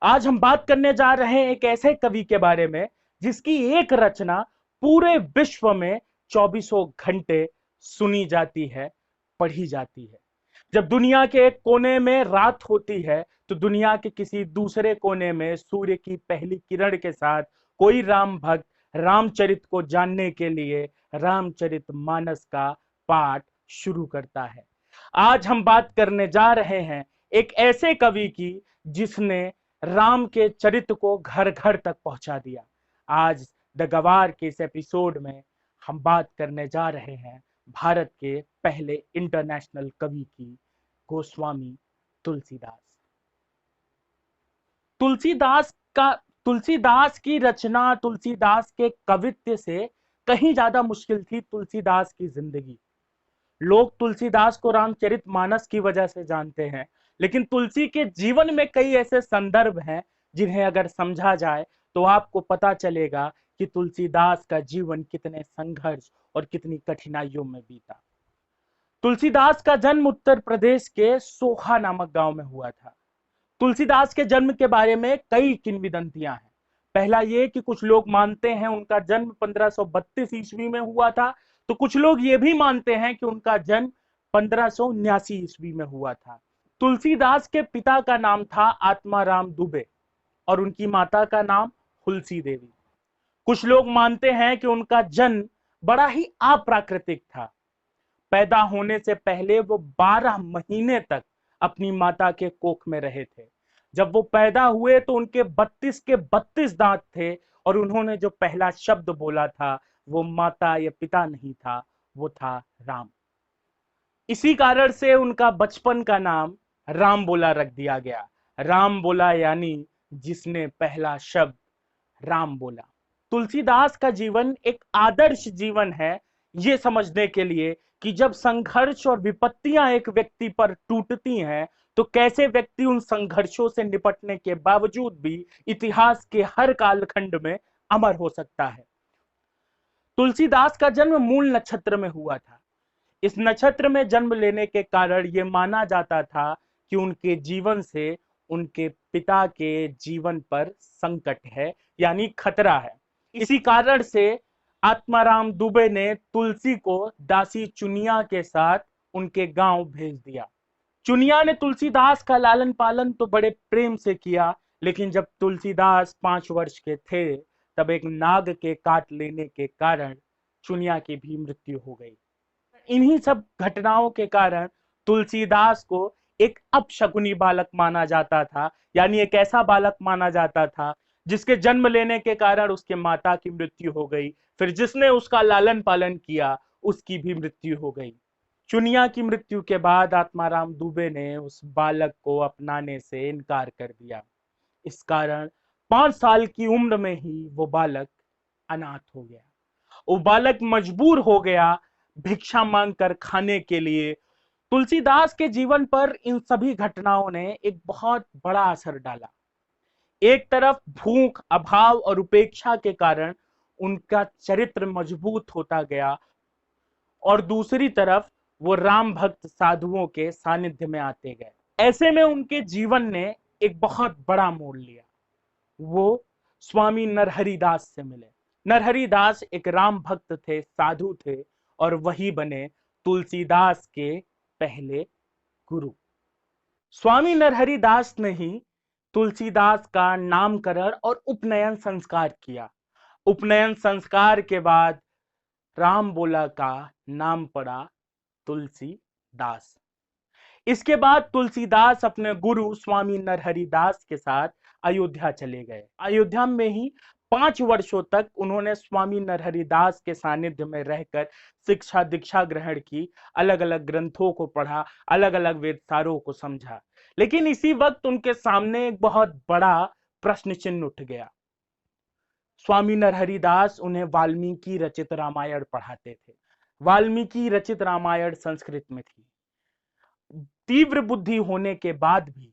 आज हम बात करने जा रहे हैं एक ऐसे कवि के बारे में जिसकी एक रचना पूरे विश्व में चौबीसों घंटे सुनी जाती है, पढ़ी जाती है। जब दुनिया के एक कोने में रात होती है तो दुनिया के किसी दूसरे कोने में सूर्य की पहली किरण के साथ कोई राम भक्त रामचरित को जानने के लिए रामचरित मानस का पाठ शुरू करता है। आज हम बात करने जा रहे हैं एक ऐसे कवि की जिसने राम के चरित्र को घर घर तक पहुंचा दिया। आज द गवार के इस एपिसोड में हम बात करने जा रहे हैं भारत के पहले इंटरनेशनल कवि की, गोस्वामी तुलसीदास। तुलसीदास का तुलसीदास की रचना, तुलसीदास के कवित्व से कहीं ज्यादा मुश्किल थी तुलसीदास की जिंदगी। लोग तुलसीदास को रामचरित मानस की वजह से जानते हैं, लेकिन तुलसी के जीवन में कई ऐसे संदर्भ हैं जिन्हें अगर समझा जाए तो आपको पता चलेगा कि तुलसीदास का जीवन कितने संघर्ष और कितनी कठिनाइयों में बीता। तुलसीदास का जन्म उत्तर प्रदेश के सोहा नामक गांव में हुआ था। तुलसीदास के जन्म के बारे में कई किंवदंतियां हैं। पहला ये कि कुछ लोग मानते हैं उनका जन्म 1532 ईस्वी में हुआ था, तो कुछ लोग ये भी मानते हैं कि उनका जन्म 1579 ईस्वी में हुआ था। तुलसीदास के पिता का नाम था आत्माराम दुबे और उनकी माता का नाम हुलसी देवी। कुछ लोग मानते हैं कि उनका जन्म बड़ा ही अप्राकृतिक था। पैदा होने से पहले वो 12 महीने तक अपनी माता के कोख में रहे थे। जब वो पैदा हुए तो उनके 32 के 32 दांत थे और उन्होंने जो पहला शब्द बोला था वो माता या पिता नहीं था, वो था राम। इसी कारण से उनका बचपन का नाम राम बोला रख दिया गया। राम बोला यानी जिसने पहला शब्द राम बोला। तुलसीदास का जीवन एक आदर्श जीवन है ये समझने के लिए कि जब संघर्ष और विपत्तियां एक व्यक्ति पर टूटती हैं तो कैसे व्यक्ति उन संघर्षों से निपटने के बावजूद भी इतिहास के हर कालखंड में अमर हो सकता है। तुलसीदास का जन्म मूल नक्षत्र में हुआ था। इस नक्षत्र में जन्म लेने के कारण यह माना जाता था कि उनके जीवन से उनके पिता के जीवन पर संकट है, यानी खतरा है। इसी कारण से आत्माराम दुबे ने तुलसी को दासी चुनिया के साथ उनके गांव भेज दिया। चुनिया ने तुलसीदास का लालन पालन तो बड़े प्रेम से किया, लेकिन जब तुलसीदास 5 वर्ष के थे तब एक नाग के काट लेने के कारण चुनिया की भी मृत्यु हो गई। इन्हीं सब घटनाओं के कारण तुलसीदास को एक अपशकुनी बालक माना जाता था, यानी एक ऐसा बालक माना जाता था जिसके जन्म लेने के कारण उसके माता की मृत्यु हो गई, फिर जिसने उसका लालन पालन किया उसकी भी मृत्यु हो गई। चुनिया की मृत्यु के बाद आत्माराम दुबे ने उस बालक को अपनाने से इनकार कर दिया। इस कारण 5 साल की उम्र में ही वो बालक अनाथ हो गया। वो बालक मजबूर हो गया भिक्षा मांगकर खाने के लिए। तुलसीदास के जीवन पर इन सभी घटनाओं ने एक बहुत बड़ा असर डाला। एक तरफ भूख, अभाव और उपेक्षा के कारण उनका चरित्र मजबूत होता गया और दूसरी तरफ वो राम भक्त साधुओं के सानिध्य में आते गए। ऐसे में उनके जीवन ने एक बहुत बड़ा मोड़ लिया। वो स्वामी नरहरि दास से मिले। नरहरि दास एक राम भक्त थे, साधु थे और वही बने तुलसीदास के पहले गुरु। स्वामी नरहरि दास ने ही तुलसीदास का नामकरण और उपनयन संस्कार किया। उपनयन संस्कार के बाद राम बोला का नाम पड़ा तुलसीदास। इसके बाद तुलसीदास अपने गुरु स्वामी नरहरि दास के साथ अयोध्या चले गए। अयोध्या में ही 5 वर्षों तक उन्होंने स्वामी नरहरि दास के सानिध्य में रहकर शिक्षा दीक्षा ग्रहण की, अलग अलग ग्रंथों को पढ़ा, अलग अलग वेदसारों को समझा। लेकिन इसी वक्त उनके सामने एक बहुत बड़ा प्रश्न चिन्ह उठ गया। स्वामी नरहरि दास उन्हें वाल्मीकि रचित रामायण पढ़ाते थे। वाल्मीकि रचित रामायण संस्कृत में थी। तीव्र बुद्धि होने के बाद भी,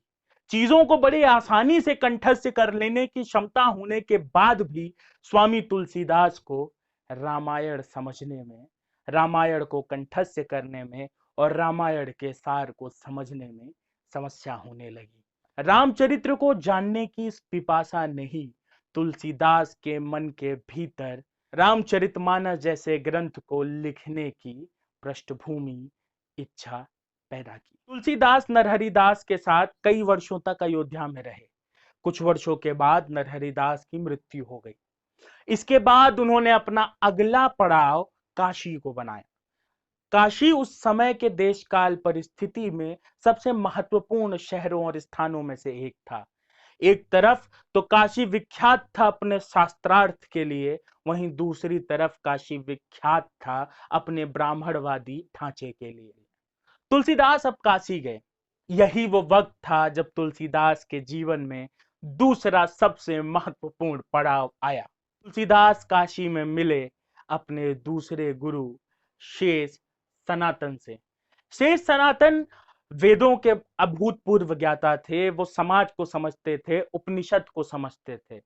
चीजों को बड़ी आसानी से कंठस्थ कर लेने की क्षमता होने के बाद भी स्वामी तुलसीदास को रामायण समझने में, रामायण को कंठस्थ करने में और रामायण के सार को समझने में समस्या होने लगी। रामचरित्र को जानने की इस पिपासा ने ही तुलसीदास के मन के भीतर रामचरितमानस जैसे ग्रंथ को लिखने की पृष्ठभूमि इच्छा पैदा की। तुलसीदास नरहरिदास के साथ कई वर्षों तक अयोध्या में रहे। कुछ वर्षों के बाद नरहरिदास की मृत्यु हो गई। इसके बाद उन्होंने अपना अगला पड़ाव काशी को बनाया। काशी उस समय के देश काल परिस्थिति में सबसे महत्वपूर्ण शहरों और स्थानों में से एक था। एक तरफ तो काशी विख्यात था अपने शास्त्रार्थ के लिए, वहीं दूसरी तरफ काशी विख्यात था अपने ब्राह्मणवादी ढांचे के लिए। तुलसीदास अब काशी गए। यही वो वक्त था जब तुलसीदास के जीवन में दूसरा सबसे महत्वपूर्ण पड़ाव आया। तुलसीदास काशी में मिले अपने दूसरे गुरु शेष सनातन से। शेष सनातन वेदों के अभूतपूर्व ज्ञाता थे। वो समाज को समझते थे, उपनिषद को समझते थे।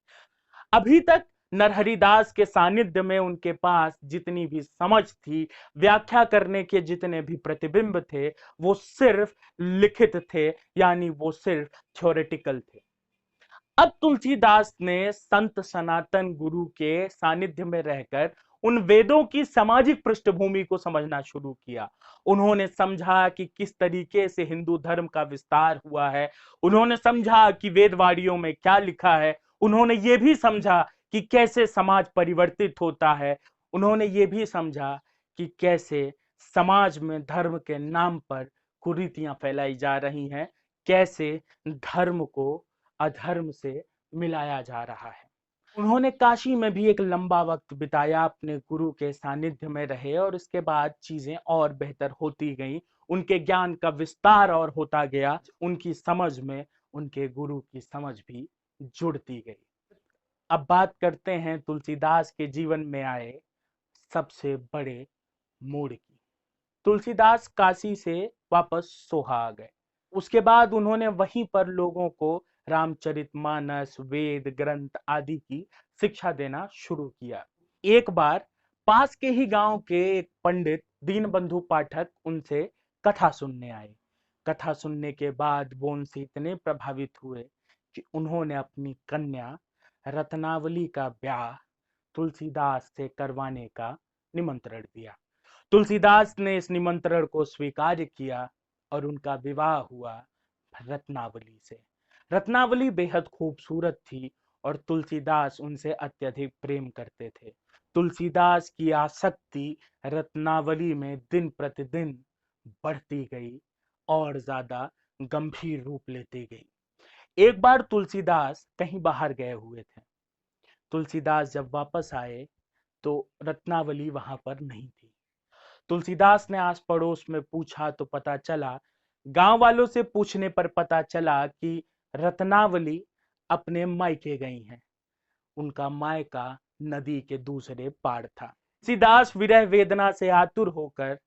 अभी तक नरहरिदास के सानिध्य में उनके पास जितनी भी समझ थी, व्याख्या करने के जितने भी प्रतिबिंब थे, वो सिर्फ लिखित थे, यानी वो सिर्फ थ्योरेटिकल थे। अब तुलसीदास ने संत सनातन गुरु के सानिध्य में रहकर उन वेदों की सामाजिक पृष्ठभूमि को समझना शुरू किया। उन्होंने समझा कि किस तरीके से हिंदू धर्म का विस्तार हुआ है। उन्होंने समझा कि वेदवाणियों में क्या लिखा है। उन्होंने ये भी समझा कि कैसे समाज परिवर्तित होता है। उन्होंने ये भी समझा कि कैसे समाज में धर्म के नाम पर कुरीतियां फैलाई जा रही हैं, कैसे धर्म को अधर्म से मिलाया जा रहा है। उन्होंने काशी में भी एक लंबा वक्त बिताया, अपने गुरु के सानिध्य में रहे और इसके बाद चीजें और बेहतर होती गईं। उनके ज्ञान का विस्तार और होता गया। उनकी समझ में उनके गुरु की समझ भी जुड़ती गई। अब बात करते हैं तुलसीदास के जीवन में आए सबसे बड़े मोड़ की। तुलसीदास काशी से वापस सोहा आ गए। उसके बाद उन्होंने वहीं पर लोगों को रामचरितमानस, वेद ग्रंथ आदि की शिक्षा देना शुरू किया। एक बार पास के ही गांव के एक पंडित दीनबंधु पाठक उनसे कथा सुनने आए। कथा सुनने के बाद वो उनसे इतने प्रभावित हुए कि उन्होंने अपनी कन्या रत्नावली का ब्याह तुलसीदास से करवाने का निमंत्रण दिया। तुलसीदास ने इस निमंत्रण को स्वीकार किया और उनका विवाह हुआ रत्नावली से। रत्नावली बेहद खूबसूरत थी और तुलसीदास उनसे अत्यधिक प्रेम करते थे। तुलसीदास की आसक्ति रत्नावली में दिन प्रतिदिन बढ़ती गई और ज्यादा गंभीर रूप लेती गई। एक बार तुलसीदास कहीं बाहर गए हुए थे। तुलसीदास जब वापस आए तो रत्नावली वहां पर नहीं थी। तुलसीदास ने आस पड़ोस में पूछा तो पता चला, गांव वालों से पूछने पर पता चला कि रत्नावली अपने मायके गई हैं। उनका मायका नदी के दूसरे पार था। तुलसीदास विरह वेदना से आतुर होकर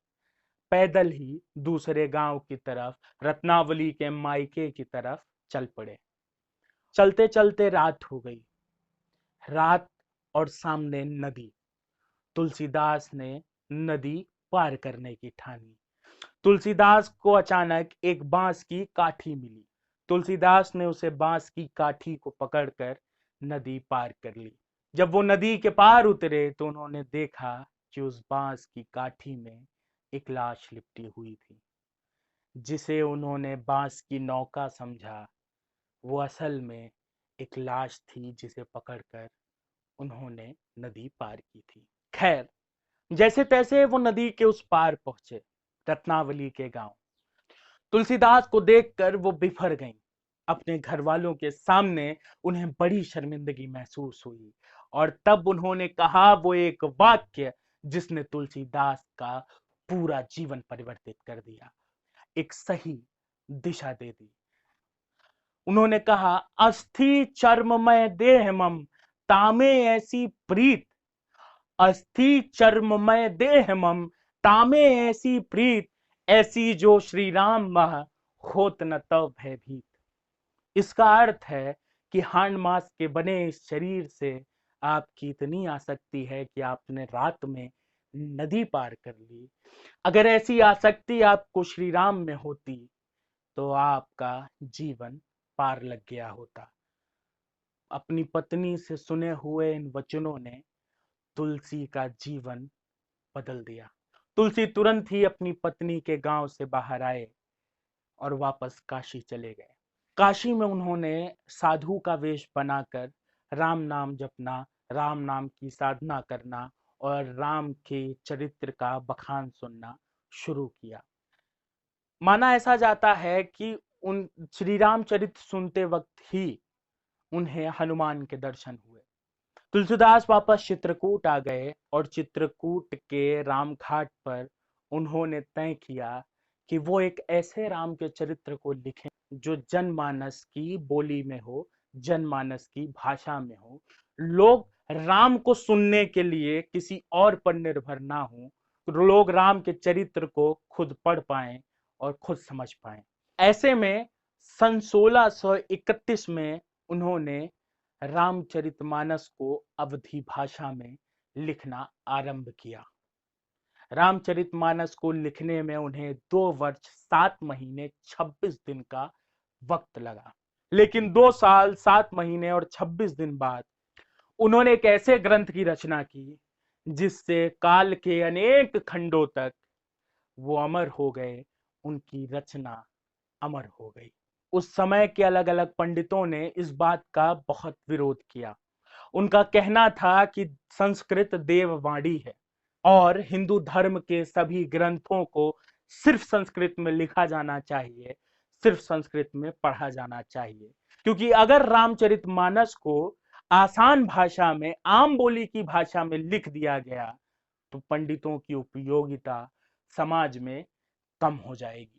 पैदल ही दूसरे गांव की तरफ, रत्नावली के मायके की तरफ चल पड़े। चलते चलते रात हो गई। रात और सामने नदी। तुलसीदास ने नदी पार करने की ठानी। तुलसीदास को अचानक एक बांस की काठी मिली। तुलसीदास ने उसे बांस की काठी को पकड़कर नदी पार कर ली। जब वो नदी के पार उतरे तो उन्होंने देखा कि उस बांस की काठी में एक लाश लिपटी हुई थी। जिसे उन्होंने बांस की नौका समझा, वो असल में एक लाश थी जिसे पकड़कर उन्होंने नदी पार की थी। खैर, जैसे तैसे वो नदी के उस पार पहुंचे, रत्नावली के गांव। तुलसीदास को देखकर वो बिफर गईं। अपने घर वालों के सामने उन्हें बड़ी शर्मिंदगी महसूस हुई और तब उन्होंने कहा वो एक वाक्य जिसने तुलसीदास का पूरा जीवन परिवर्तित कर दिया, एक सही दिशा दे दी। उन्होंने कहा, अस्थि चर्ममय देह मम तामे ऐसी प्रीत, अस्थि चर्ममय देह मम तामे ऐसी प्रीत, ऐसी जो श्री राम मह होत न तव भयभीत। इसका अर्थ है कि हाड़ मांस के बने इस शरीर से आपकी इतनी आसक्ति है कि आपने रात में नदी पार कर ली। अगर ऐसी आसक्ति आपको श्री राम में होती तो आपका जीवन पार लग गया होता। अपनी पत्नी से सुने हुए इन वचनों ने तुलसी का जीवन बदल दिया। तुलसी तुरंत ही अपनी पत्नी के गांव से बाहर आए और वापस काशी चले गए। काशी में उन्होंने साधु का वेश बनाकर राम नाम जपना, राम नाम की साधना करना और राम के चरित्र का बखान सुनना शुरू किया। माना ऐसा जाता है कि उन श्री रामचरित सुनते वक्त ही उन्हें हनुमान के दर्शन हुए। तुलसीदास वापस चित्रकूट आ गए और चित्रकूट के रामघाट पर उन्होंने तय किया कि वो एक ऐसे राम के चरित्र को लिखें जो जनमानस की बोली में हो, जनमानस की भाषा में हो। लोग राम को सुनने के लिए किसी और पर निर्भर ना हो, लोग राम के चरित्र को खुद पढ़ पाएं और खुद समझ पाएं। ऐसे में सन 1631 में उन्होंने रामचरितमानस को अवधी भाषा में लिखना आरंभ किया। रामचरितमानस को लिखने में उन्हें 2 वर्ष 7 महीने 26 दिन का वक्त लगा। लेकिन 2 साल 7 महीने और 26 दिन बाद उन्होंने एक ऐसे ग्रंथ की रचना की जिससे काल के अनेक खंडों तक वो अमर हो गए, उनकी रचना अमर हो गई। उस समय के अलग अलग पंडितों ने इस बात का बहुत विरोध किया। उनका कहना था कि संस्कृत देववाणी है और हिंदू धर्म के सभी ग्रंथों को सिर्फ संस्कृत में लिखा जाना चाहिए, सिर्फ संस्कृत में पढ़ा जाना चाहिए। क्योंकि अगर रामचरितमानस को आसान भाषा में, आम बोली की भाषा में लिख दिया गया तो पंडितों की उपयोगिता समाज में कम हो जाएगी।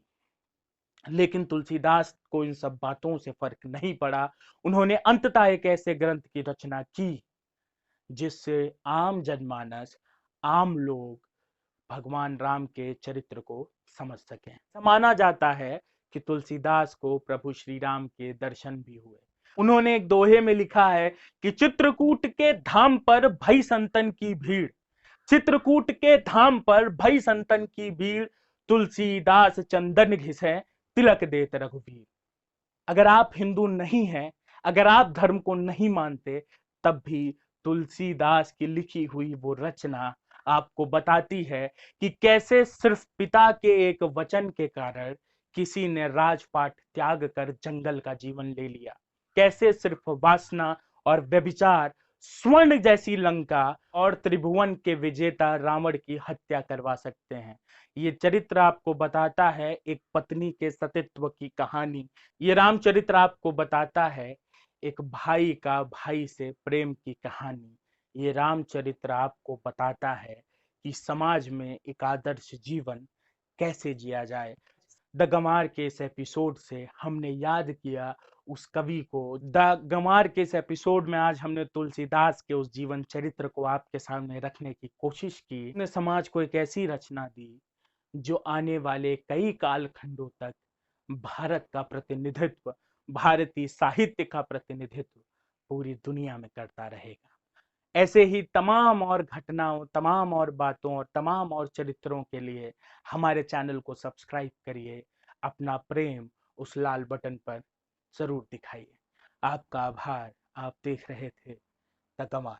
लेकिन तुलसीदास को इन सब बातों से फर्क नहीं पड़ा। उन्होंने अंततः एक ऐसे ग्रंथ की रचना की जिससे आम जनमानस, आम लोग भगवान राम के चरित्र को समझ सकें। माना जाता है कि तुलसीदास को प्रभु श्री राम के दर्शन भी हुए। उन्होंने एक दोहे में लिखा है कि चित्रकूट के धाम पर भई संतन की भीड़, चित्रकूट के धाम पर भई संतन की भीड़, तुलसीदास चंदन घिसे तिलक देत रघुवीर। अगर आप हिंदू नहीं हैं, अगर आप धर्म को नहीं मानते, तब भी तुलसीदास की लिखी हुई वो रचना आपको बताती है कि कैसे सिर्फ पिता के एक वचन के कारण किसी ने राजपाट त्याग कर जंगल का जीवन ले लिया। कैसे सिर्फ वासना और व्यभिचार स्वर्ण जैसी लंका और त्रिभुवन के विजेता रावण की हत्या करवा सकते हैं। ये चरित्र आपको बताता है एक पत्नी के सतीत्व की कहानी। ये रामचरित्र आपको बताता है एक भाई का भाई से प्रेम की कहानी। ये रामचरित्र आपको बताता है कि समाज में एक आदर्श जीवन कैसे जिया जाए। द गंवार के इस एपिसोड से हमने याद किया उस कवि को। द गंवार के इस एपिसोड में आज हमने तुलसीदास के उस जीवन चरित्र को आपके सामने रखने की कोशिश की। हमने समाज को एक ऐसी रचना दी जो आने वाले कई कालखंडों तक भारत का प्रतिनिधित्व, भारतीय साहित्य का प्रतिनिधित्व पूरी दुनिया में करता रहेगा। ऐसे ही तमाम और घटनाओं, तमाम और बातों और तमाम और चरित्रों के लिए हमारे चैनल को सब्सक्राइब करिए। अपना प्रेम उस लाल बटन पर जरूर दिखाइए। आपका आभार। आप देख रहे थे द गंवार।